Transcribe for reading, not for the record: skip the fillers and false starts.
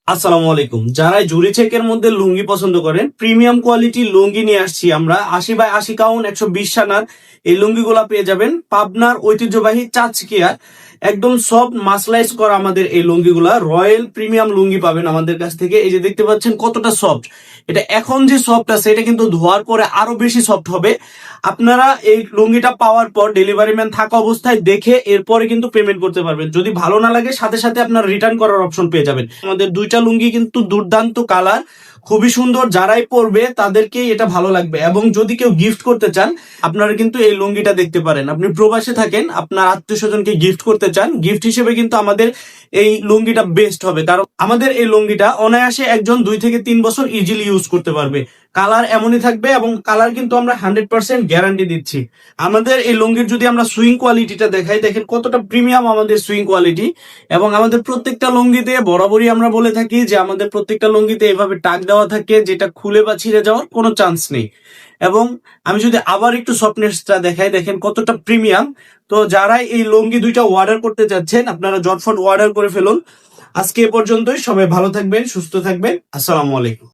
আসসালামু আলাইকুম। যারা জুরি চেকের মধ্যে লুঙ্গি পছন্দ করেন, প্রিমিয়াম কোয়ালিটি লুঙ্গি নিয়ে আসছি আমরা 80/80 কাউন্ট 120 সানার এই লুঙ্গিগুলা পেয়ে যাবেন পাবনার ঐতিহ্যবাহী চাঁচকিয়া। একদম সফট মাসলাইজ করা আমাদের এই লুঙ্গিগুলা রয়্যাল প্রিমিয়াম লুঙ্গি পাবেন আমাদের কাছ থেকে। এই যে দেখতে পাচ্ছেন কতটা সফট, এটা এখন যে সফট আছে এটা কিন্তু ধোয়ার পরে আরো বেশি সফট হবে। আপনারা এই লুঙ্গিটা পাওয়ার পর ডেলিভারি ম্যান থাকা অবস্থায় দেখে এরপরে কিন্তু পেমেন্ট করতে পারবেন। যদি ভালো না লাগে সাথে সাথে আপনার রিটার্ন করার অপশন পেয়ে যাবেন। আমাদের দুইটা লুঙ্গি কিন্তু দুর্দান্ত কালার, খুবই সুন্দর, যারাই পরবে তাদেরকে এটা ভালো লাগবে। এবং যদি কেউ গিফট করতে চান আপনারা কিন্তু এই লুঙ্গিটা দেখতে পারেন। আপনি প্রবাসে থাকেন, আপনার আত্মীয় স্বজনকে গিফট করতে চান, গিফট হিসেবে কিন্তু আমাদের এই লুঙ্গিটা বেস্ট হবে। কারণ আমাদের এই লুঙ্গিটা অনায়াসে একজন 2 থেকে 3 বছর ইজিলি ইউজ করতে পারবে। কালার এমনই থাকবে এবং কালার কিন্তু আমরা 100% গ্যারান্টি দিচ্ছি। আমাদের এই লুঙ্গির যদি আমরা সুইং কোয়ালিটিটা দেখাই, দেখেন কতটা প্রিমিয়াম আমাদের সুইং কোয়ালিটি। এবং আমাদের প্রত্যেকটা লুঙ্গিতে বরাবরই আমরা বলে থাকি যে আমাদের প্রত্যেকটা লুঙ্গিতে এভাবে টাক দেওয়া থাকে, যেটা খুলে বা ছিঁড়ে যাওয়ার কোনো চান্স নেই। এবং আমি যদি আবার একটু সফটনেসটা দেখাই, দেখেন কতটা প্রিমিয়াম। তো যারা এই লুঙ্গি দুইটা অর্ডার করতে যাচ্ছেন আপনারা ঝটফট অর্ডার করে ফেলুন। আজকে এ পর্যন্তই। সবাই ভালো থাকবেন, সুস্থ থাকবেন। আসসালামু আলাইকুম।